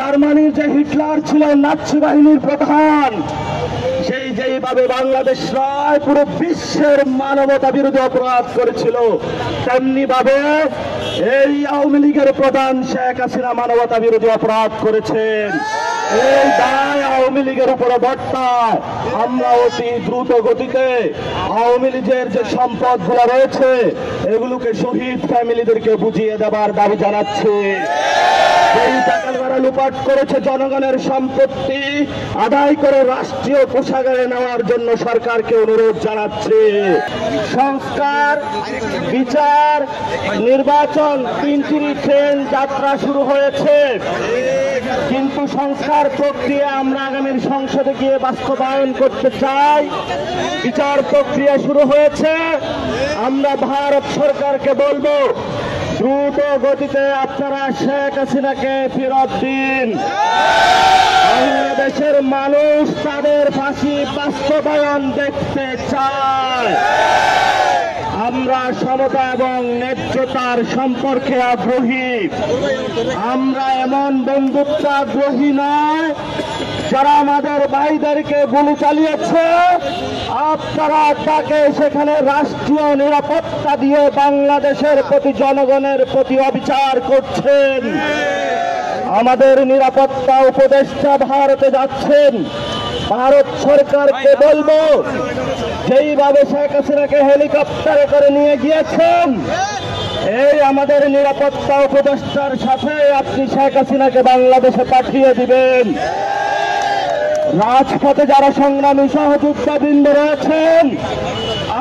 জার্মানির যে হিটলার ছিল নাৎসি বাহিনীর প্রধান, সেই যেইভাবে বাংলাদেশ নয় পুরো বিশ্বের মানবতা বিরোধী অপরাধ করেছিল, তেমনি ভাবে এই আওয়ামী লীগের প্রধান শেখ হাসিনা মানবতা বিরোধী অপরাধ করেছেন। এই দায় আওয়ামী লীগের উপরে বর্তায়। আমরা অতি দ্রুত গতিতে আওয়ামী লীগের যে সম্পদগুলো রয়েছে এগুলোকে শহীদ ফ্যামিলিদেরকে বুঝিয়ে দেবার দাবি জানাচ্ছি। এই টাকার লুপাট করেছে জনগণের সম্পত্তি আদায় করে রাষ্ট্রীয় কোষাগারে নেওয়ার জন্য সরকারকে অনুরোধ জানাচ্ছে। সংস্কার, বিচার, নির্বাচন, তিনটি ট্রেন যাত্রা শুরু হয়েছে, কিন্তু সংস্কার প্রক্রিয়া আমরা আগামীর সংসদে গিয়ে বাস্তবায়ন করতে চাই। বিচার প্রক্রিয়া শুরু হয়েছে, আমরা ভারত সরকারকে বলবো দ্রুত গতিতে আপনারা শেখ হাসিনাকে ফেরত দিন। বাংলাদেশের মানুষ তাদের ফাঁসি বাস্তবায়ন দেখতে চায়। আমরা সমতা এবং ন্যায্যতার সম্পর্কে আগ্রহী। আমরা এমন বন্ধুত্ব আগ্রহী নয় যারা আমাদের ভাইদেরকে গুলি চালিয়েছে আপনারা তাকে সেখানে রাষ্ট্রীয় নিরাপত্তা দিয়ে বাংলাদেশের প্রতি জনগণের প্রতি অবিচার করছেন। আমাদের নিরাপত্তা উপদেষ্টা ভারতে যাচ্ছেন। ভারত সরকারকে বলবো যেইভাবে শেখ হাসিনাকে হেলিকপ্টারে করে নিয়ে গিয়েছেন, এই আমাদের নিরাপত্তা উপদেষ্টার সাথে আপনি শেখ হাসিনাকে বাংলাদেশে পাঠিয়ে দিবেন। রাজপথে যারা সংগ্রামী সহযোদ্ধাবৃন্দ রয়েছেন,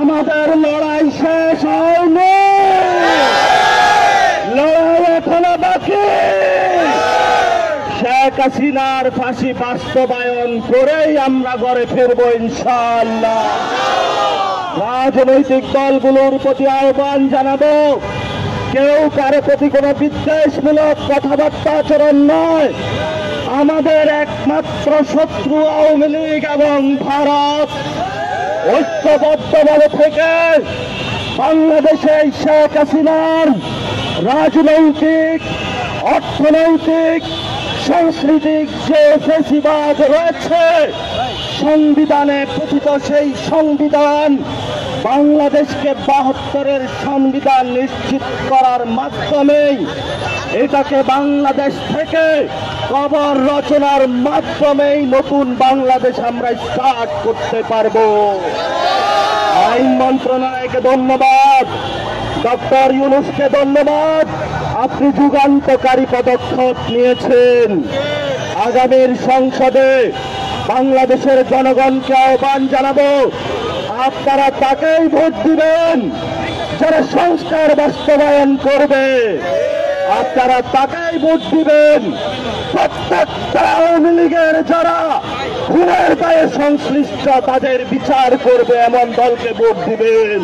আমাদের লড়াই শেষ হয়নি, লড়াই এখনো বাকি। শেখ হাসিনার ফাঁসি বাস্তবায়ন করেই আমরা ঘরে ফিরবো ইনশাআল্লাহ। রাজনৈতিক দলগুলোর প্রতি আহ্বান জানাবো, কেউ কারো প্রতি কোনো বিদ্বেষমূলক কথাবার্তা আচরণ নয়। আমাদের একমাত্র শত্রু আওয়ামী লীগ এবং ভারত। ঐক্যবদ্ধভাবে থেকে বাংলাদেশে শেখ হাসিনার রাজনৈতিক, অর্থনৈতিক, সাংস্কৃতিক যে ফেসিবাদ রয়েছে, সংবিধানে কথিত সেই সংবিধান বাংলাদেশকে ৭২-এর সংবিধান নিশ্চিত করার মাধ্যমেই এটাকে বাংলাদেশ থেকে কবর রচনার মাধ্যমেই নতুন বাংলাদেশ আমরা স্টার্ট করতে পারবো। আইন মন্ত্রণালয়কে ধন্যবাদ, ডক্টর ইউনূসকে ধন্যবাদ, আপনি যুগান্তকারী পদক্ষেপ নিয়েছেন। আগামীর সংসদে বাংলাদেশের জনগণকে আহ্বান জানাবো, আপনারা তাকেই ভোট দিবেন যারা সংস্কার বাস্তবায়ন করবে। আপনারা তাকেই ভোট দিবেন প্রত্যেকটা আওয়ামী লীগের যারা খুনের দায়ে সংশ্লিষ্ট তাদের বিচার করবে এমন দলকে ভোট দিবেন।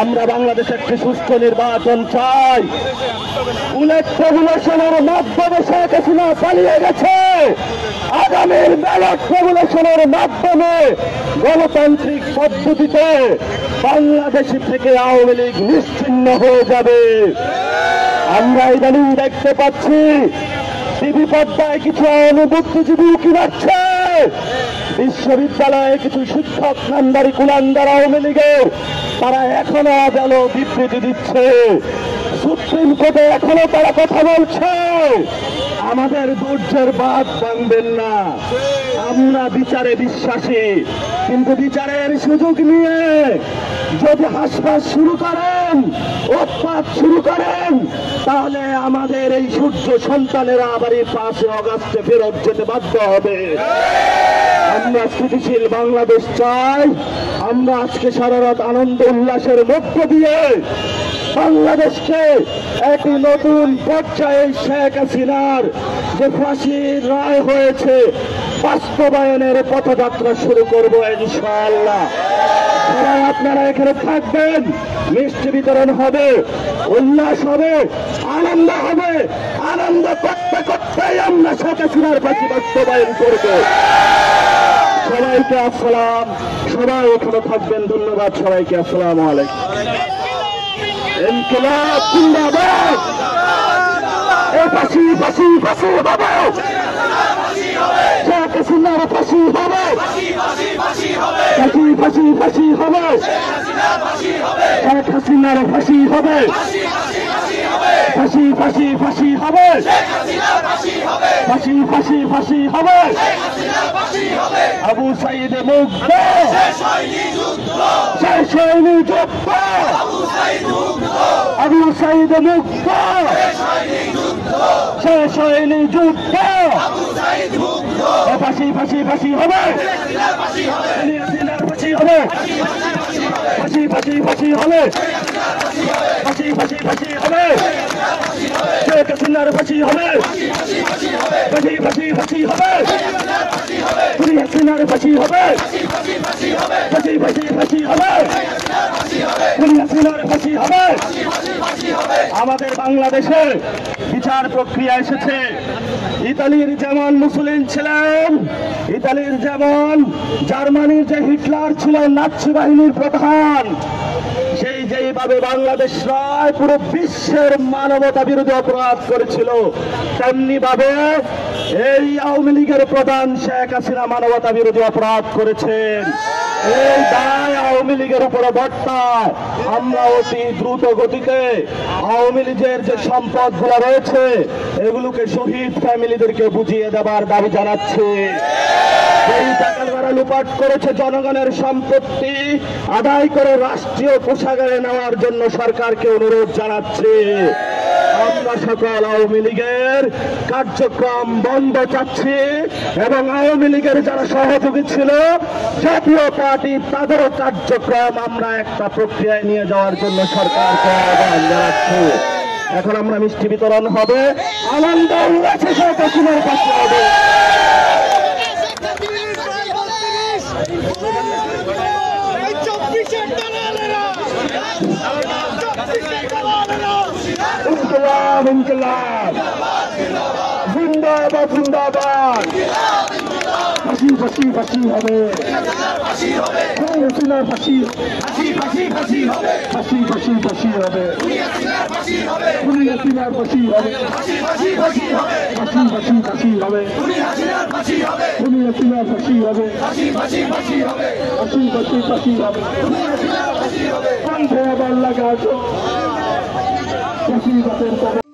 আমরা বাংলাদেশে একটি সুষ্ঠু নির্বাচন চাই। বুলেট রেগুলেশনের মাধ্যমে শেখ হাসিনা পালিয়ে গেছে। আগামীর ব্যালট রেগুলেশনের মাধ্যমে গণতান্ত্রিক পদ্ধতিতে বাংলাদেশ থেকে আওয়ামী লীগ নিশ্চিহ্ন হয়ে যাবে। আমরা ইদানিং দেখতে পাচ্ছি টিভি পর্দায় কিছু আওয়ামী বুদ্ধিজীবী উকি মারছে, বিশ্ববিদ্যালয়ে কিছু শিক্ষক নামদারি কুলাঙ্গার আওয়ামী লীগের তারা এখনো গেল বিবৃতি দিচ্ছে, সুপ্রিম কোর্টে এখনো তারা কথা বলছে। আমাদের ধৈর্যের বাঁধ ভাঙবেন না। আমরা বিচারে বিশ্বাসী, কিন্তু বিচারের সুযোগ নিয়ে যদি হাসপাস শুরু করেন, উৎপাত শুরু করেন, তাহলে আমাদের এই সূর্য সন্তানেরা আবার এই ৫ আগস্টে ফেরত যেতে বাধ্য হবে। আমরা স্থিতিশীল বাংলাদেশ চাই। আমরা আজকে সারা রাত আনন্দ উল্লাসের মধ্য দিয়ে বাংলাদেশকে একটি নতুন পর্যায়ে শেখ হাসিনার যে ফাঁসির রায় হয়েছে বাস্তবায়নের পথযাত্রা শুরু করব ইনশাআল্লাহ। সবাই আপনারা এখানে থাকবেন, মিষ্টি বিতরণ হবে, উল্লাস হবে, আনন্দ হবে। আনন্দ করতে করতেই আমরা শেখ হাসিনার ফাঁসি বাস্তবায়ন করব। সবাইকে আসসালাম, সবাই এখানে থাকবেন। ধন্যবাদ সবাইকে। আসসালামু আলাইকুম। ইনকিলাব জিন্দাবাদ। এই ফাঁসি ফাঁসি ফাঁসি হবে, শেখ হাসিনার ফাঁসি হবে, ফাঁসি ফাঁসি ফাঁসি হবে, শেখ হাসিনার ফাঁসি হবে, ফাঁসি ফাঁসি ফাঁসি হবে, ফাঁসি ফাঁসি ফাঁসি হবে, আবু সাইদ মুগ্ধ শেষ হয়নি যুদ্ধ, আবু সাইদ মুগ্ধ শেষ হয়নি যুদ্ধ, ফাঁসি ফাঁসি ফাঁসি হবে, ফাঁসি হবে, ফাঁসি ফাঁসি ফাঁসি হবে, ফাঁসি ফাঁসি ফাঁসি হবে, শেখ হাসিনার ফাঁসি হবে, ফাঁসি ফাঁসি ফাঁসি হবে, খুনি হাসিনার ফাঁসি হবে, ফাঁসি ফাঁসি ফাঁসি হবে, খুনি হাসিনার ফাঁসি হবে। আমাদের বাংলাদেশে বিচার প্রক্রিয়া এসেছে। ইতালির যেমন মুসলিম ছিলেন, ইতালির যেমন জার্মানির যে হিটলার ছিল নাৎসি বাহিনীর প্রধান, সেই যেইভাবে বাংলাদেশ রায় পুরো বিশ্বের মানবতা বিরোধী অপরাধ করেছিল, তেমনি ভাবে এই আওয়ামী লীগের প্রধান শেখ হাসিনা মানবতা বিরোধী অপরাধ করেছেন। এই দায় আওয়ামী লীগের উপরে বর্তায়। আমরা অতি দ্রুত গতিতে আওয়ামী লীগের যে সম্পদ গুলো রয়েছে এগুলোকে শহীদ ফ্যামিলিদেরকে বুঝিয়ে দেবার দাবি জানাচ্ছি। এই টাকা যারা লুপাট করেছে জনগণের সম্পত্তি আদায় করে রাষ্ট্রীয় কোষাগারে নেওয়ার জন্য সরকারকে অনুরোধ জানাচ্ছি। আমরা সকল আওয়ামী লীগের কার্যক্রম বন্ধ চাচ্ছি এবং আওয়ামী লীগের যারা সহযোগী ছিল জাতীয় পার্টি তাদেরও কার্যক্রম আমরা একটা প্রক্রিয়ায় নিয়ে যাওয়ার জন্য সরকারকে আহ্বান জানাচ্ছি। এখন আমরা মিষ্টি বিতরণ হবে, আনন্দ উল্লাসে শেখ হাসিনার পাশে হবে। ইনকিলাব ইনকিলাব জিন্দাবাদ জিন্দাবাদ, ফাঁসি ফাঁসি ফাঁসি হবে, খুনি হাসিনার ফাঁসি, ফাঁসি ফাঁসি ফাঁসি হবে, ফাঁসি ফাঁসি ফাঁসি হবে, খুনি হাসিনার ফাঁসি হবে, ফাঁসি ফাঁসি ফাঁসি হবে, ফাঁসি ফাঁসি ফাঁসি হবে, খুনি হাসিনার ফাঁসি হবে, খুনি হাসিনার ফাঁসি হবে, ফাঁসি ফাঁসি ফাঁসি হবে, ফাঁসি ফাঁসি ফাঁসি হবে, খুনি হাসিনার ফাঁসি হবে। কণ্ঠে আবার লাগাছো ফাঁসি